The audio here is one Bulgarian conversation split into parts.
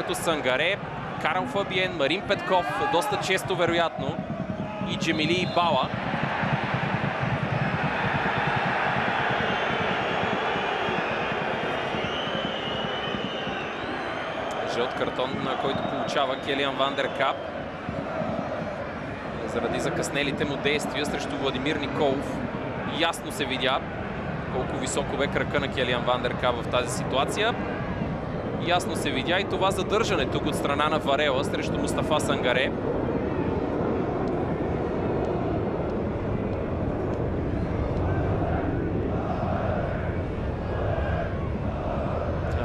като Сангаре, Карл Фабиен, Марин Петков, доста често вероятно и Джемили и Бала. Жълт картон, на който получава Келиан Ван дер Кап заради закъснелите му действия срещу Владимир Николов. Ясно се видя колко високо бе кръка на Келиан Ван дер Кап в тази ситуация. Ясно се видя и това задържане тук от страна на Варела срещу Мустафа Сангаре.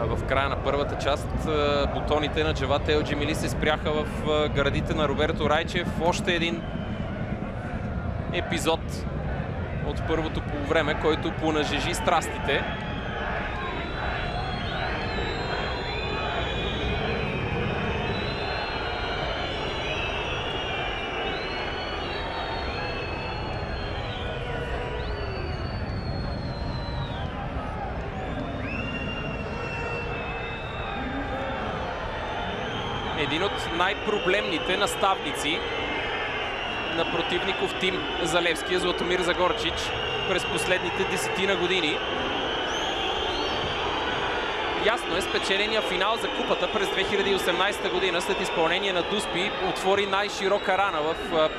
В края на първата част бутоните на Джават Ел Джемили се спряха в гърдите на Роберто Райчев. Още един епизод от първото полувреме, който понажежи страстите. Един от най-проблемните наставници на противников тим за Левския, Златомир Загорчич, през последните 10 години. Ясно е, спечеления финал за купата през 2018 година след изпълнение на Дуспи отвори най-широка рана в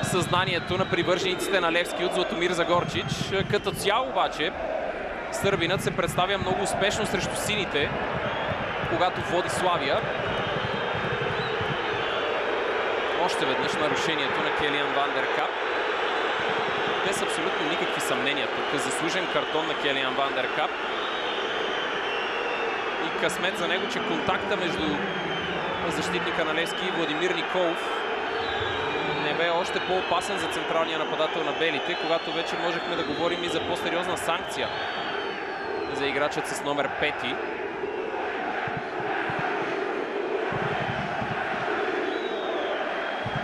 съзнанието на привържениците на Левски от Златомир Загорчич. Като цяло обаче сърбинът се представя много успешно срещу сините, когато води Славия. Още веднъж нарушението на Келиан Ван дер Кап. Без абсолютно никакви съмнения тук. Заслужен картон на Келиан Ван дер Кап. И късмет за него, че контакта между защитника на Левски и Владимир Николов не бе още по-опасен за централния нападател на белите, когато вече можехме да говорим и за по-сериозна санкция за играчът с номер 5.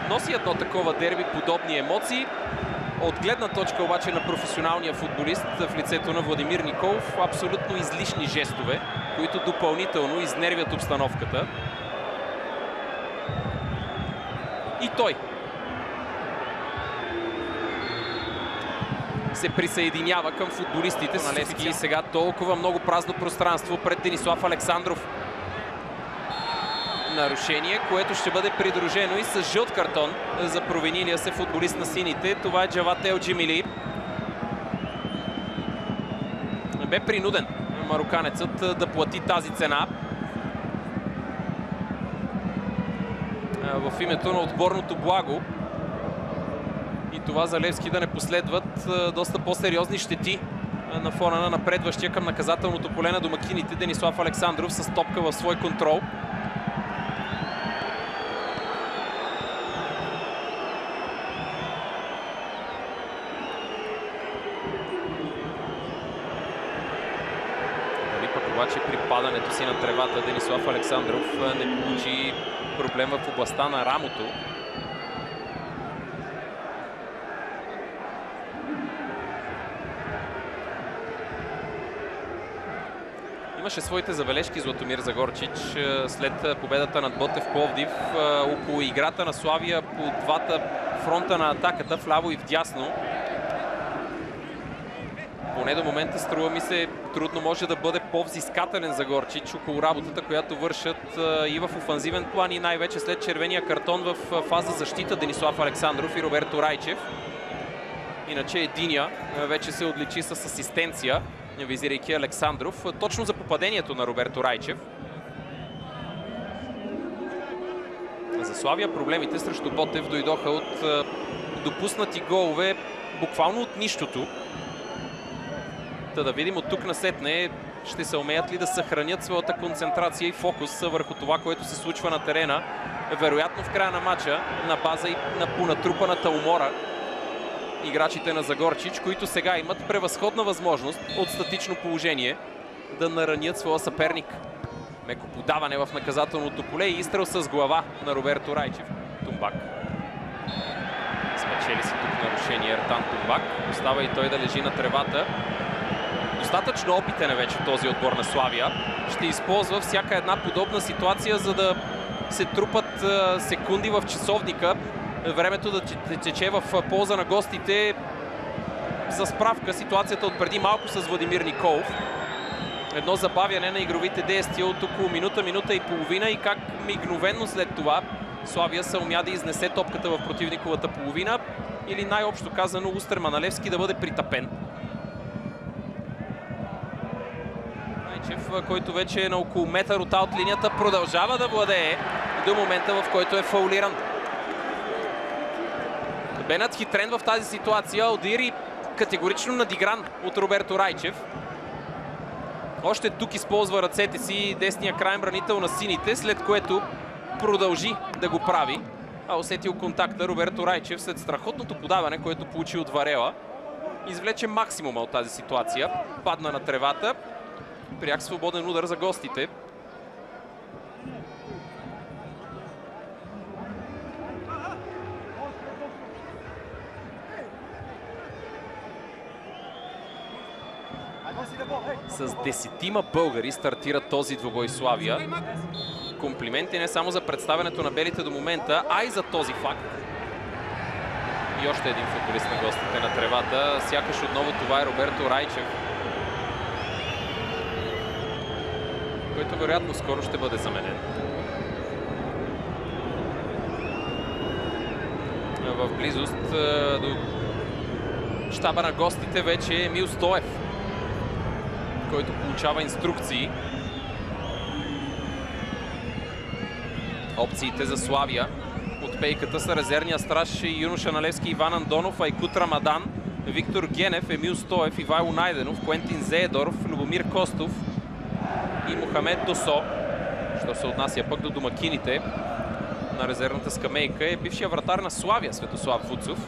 Носи едно такова дерби подобни емоции. От гледна точка обаче на професионалния футболист в лицето на Владимир Николов, абсолютно излишни жестове, които допълнително изнервят обстановката. И той се присъединява към футболистите на Левски. И сега толкова много празно пространство пред Денислав Александров. Нарушение, което ще бъде придружено и с жълт картон за провинилия се футболист на сините. Това е Джават Ел Джемили. Бе принуден мароканецът да плати тази цена в името на отборното благо. И това за Левски да не последват доста по-сериозни щети на фона на напредващия към наказателното поле на домакините Денислав Александров с топка в свой контрол. Обаче при падането си на тревата Денислав Александров не получи проблем в областта на рамото. Имаше своите забележки Златомир Загорчич след победата над Ботев Пловдив около играта на Славия по двата фронта на атаката, вляво и вдясно. Поне до момента, струва ми се, трудно може да бъде по-взискателен Загорчич около работата, която вършат и в офанзивен план, и най-вече след червения картон в фаза защита Денислав Александров и Роберто Райчев. Иначе единия вече се отличи с асистенция, визирайки Александров, точно за попадението на Роберто Райчев. За Славия проблемите срещу Ботев дойдоха от допуснати голове буквално от нищото. Да видим от тук насетне ще се умеят ли да съхранят своята концентрация и фокус върху това, което се случва на терена. Вероятно в края на матча, на база и на понатрупаната умора, играчите на Загорчич, които сега имат превъзходна възможност от статично положение да наранят своя съперник. Меко подаване в наказателното поле и изстрел с глава на Роберто Райчев. Тумбак. Спечели си тук нарушение Ертан Тумбак. Остава и той да лежи на тревата. достатъчно опитен е вече този отбор на Славия. Ще използва всяка една подобна ситуация, за да се трупат секунди в часовника. Времето да тече в полза на гостите. За справка, ситуацията от преди малко с Владимир Николов. Едно забавяне на игровите действия от около минута, минута и половина и как мигновенно след това Славия се умя да изнесе топката в противниковата половина или най-общо казано Устерман Алевски да бъде притъпен. Найчев, който вече е на около метър от аут линията, продължава да владее до момента, в който е фаулиран. Бе надхитрен в тази ситуация, Одири категорично надигран от Роберто Райчев. Още тук използва ръцете си десния краен бранител на сините, след което продължи да го прави. Усетил контакта Роберто Райчев след страхотното подаване, което получи от Варела. Извлече максимума от тази ситуация. Падна на тревата. Пряк свободен удар за гостите. С 10 българи стартира този двубой Славия. Комплименти не само за представянето на белите до момента, а и за този факт. И още един футболист на гостите на тревата. Сякаш отново това е Роберто Райчев, който вероятно скоро ще бъде заменен. В близост до щаба на гостите вече е Емил Стоев, който получава инструкции. Опциите за Славия от пейката са резервния страж Юноша Налевски, Иван Андонов, Айкут Рамадан, Виктор Генев, Емил Стоев, Ивайло Найденов, Куентин Зеедоров, Любомир Костов и Мохамед Досо. Що се отнася пък до домакините на резервната скамейка е бившия вратар на Славия Светослав Вуцов,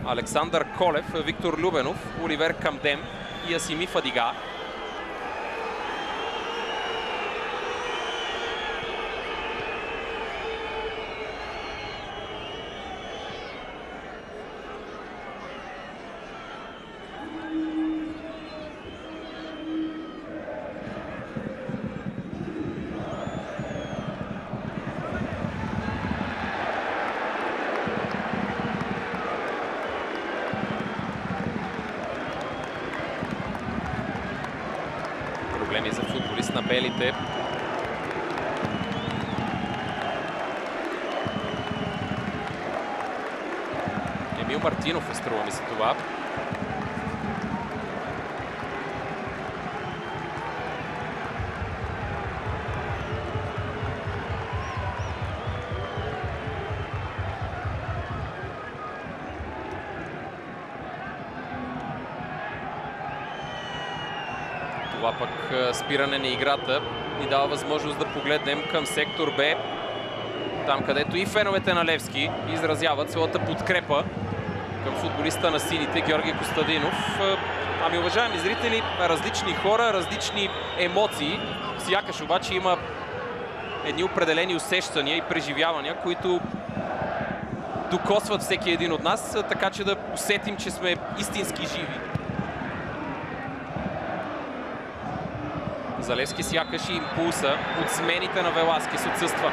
Александър Колев, Виктор Любенов, Оливер Камдем и Асими Фадига. Проблеми за футболист на белите. Емил Мартинов, струва ми се това. Това пък спиране на играта ни дава възможност да погледнем към сектор Б. Там, където и феновете на Левски изразяват своята подкрепа към футболиста на сините Георги Костадинов. Ами, уважаеми зрители, различни хора, различни емоции. Сякаш обаче има едни определени усещания и преживявания, които докосват всеки един от нас, така че да усетим, че сме истински живи. За Левски сякаш и импулса от смените на Веласкес отсъства.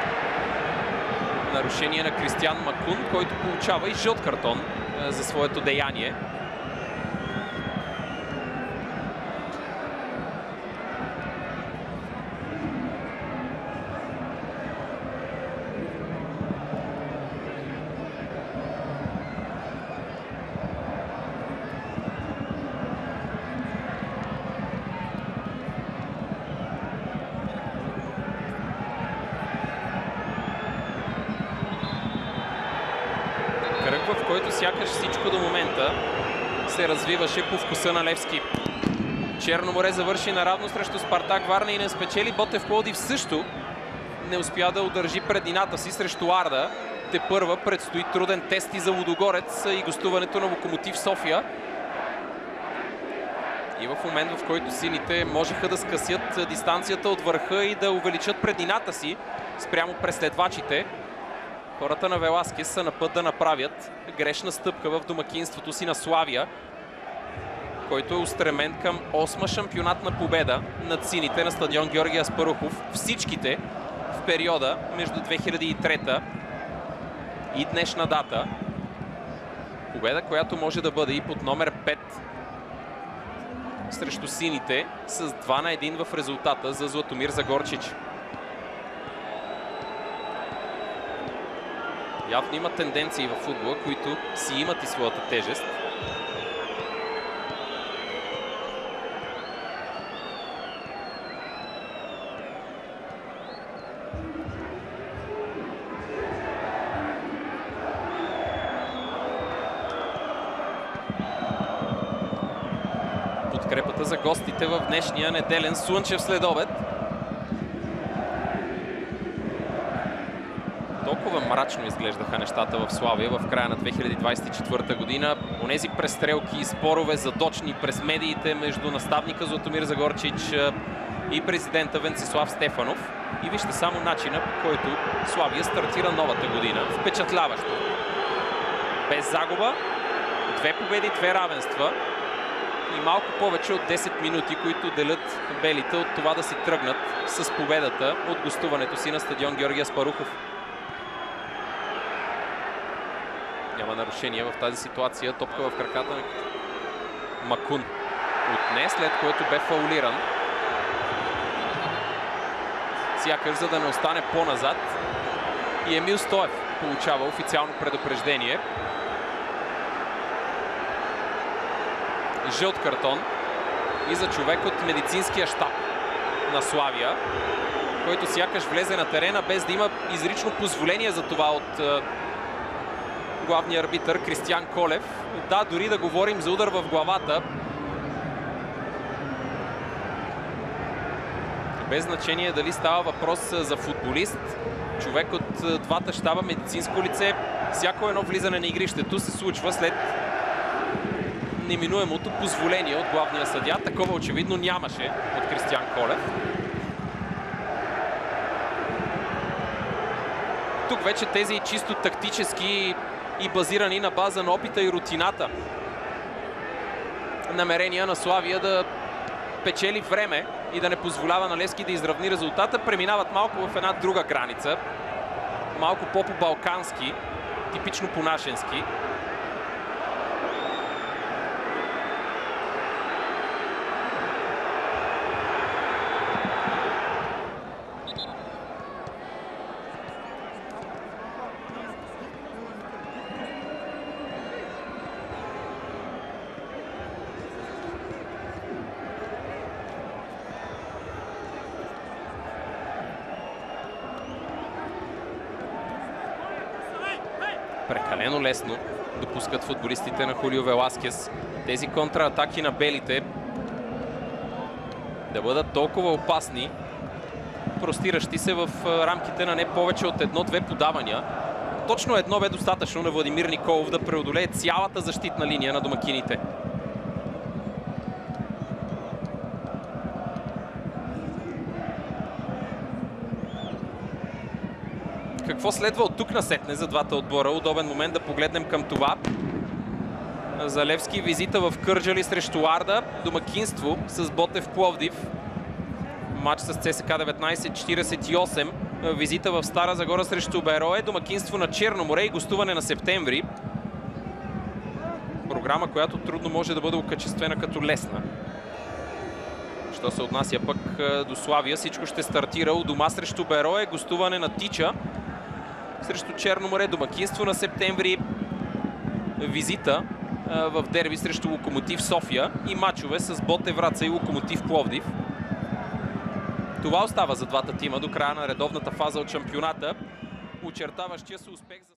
Нарушение на Кристиан Макун, който получава и жълт картон за своето деяние. В който сякаш всичко до момента се развиваше по вкуса на Левски. Черно море завърши наравно срещу Спартак Варна и не спечели. Ботев Пловдив също не успя да удържи преднината си срещу Арда. Тепърва предстои труден тест и за Лудогорец и гостуването на Локомотив София. И в момент, в който сините можеха да скъсят дистанцията от върха и да увеличат преднината си спрямо преследвачите, хората на Веласкес са на път да направят грешна стъпка в домакинството си на Славия. който е устремен към 8-ма шампионатна победа над сините на стадион Георги Аспарухов. Всичките в периода между 2003 и днешна дата. Победа, която може да бъде и под номер 5 срещу сините с 2-1 в резултата за Златомир Загорчич. Явно има тенденции в футбола, които си имат и своята тежест. Подкрепата за гостите в днешния неделен слънчев следобед. Толкова мрачно изглеждаха нещата в Славия в края на 2024 година. Онези престрелки и спорове задочни през медиите между наставника Златомир Загорчич и президента Венцислав Стефанов. И вижте само начина, по който Славия стартира новата година. Впечатляващо. Без загуба, 2 победи, 2 равенства и малко повече от 10 минути, които делят белите от това да си тръгнат с победата от гостуването си на стадион Георги Аспарухов. Няма нарушение в тази ситуация. Топка в краката на Макун отне, след което бе фаулиран. Сякаш, за да не остане по-назад. И Емил Стоев получава официално предупреждение. Жълт картон и за човек от медицинския щаб на Славия, който сякаш влезе на терена без да има изрично позволение за това от главния арбитър Кристиян Колев. Да, дори да говорим за удар в главата. Без значение дали става въпрос за футболист, човек от двата щаба, медицинско лице. Всяко едно влизане на игрището се случва след неминуемото позволение от главния съдия. Такова очевидно нямаше от Кристиян Колев. Тук вече тези чисто тактически и базирани на база на опита и рутината намерения на Славия да печели време и да не позволява на Левски да изравни резултата, преминават малко в една друга граница. Малко по-балкански, типично по-нашенски. Прекалено лесно допускат футболистите на Хулио Веласкес тези контратаки на белите да бъдат толкова опасни, простиращи се в рамките на не повече от 1-2 подавания. Точно едно бе достатъчно на Владимир Николов да преодолее цялата защитна линия на домакините. Какво следва от тук насетне за двата отбора? Удобен момент да погледнем към това. За Левски визита в Кърджали срещу Арда. Домакинство с Ботев Пловдив. Матч с ЦСКА 1948. Визита в Стара Загора срещу Берое. Домакинство на Черно море и гостуване на Септември. Програма, която трудно може да бъде окачествена като лесна. Що се отнася пък до Славия, всичко ще стартира у дома срещу Берое. Гостуване на Тича срещу Черно море, домакинство на Септември, визита в дерби срещу Локомотив София и мачове с Ботев Враца и Локомотив Пловдив. Това остава за двата тима до края на редовната фаза от шампионата, очертаващия се успех за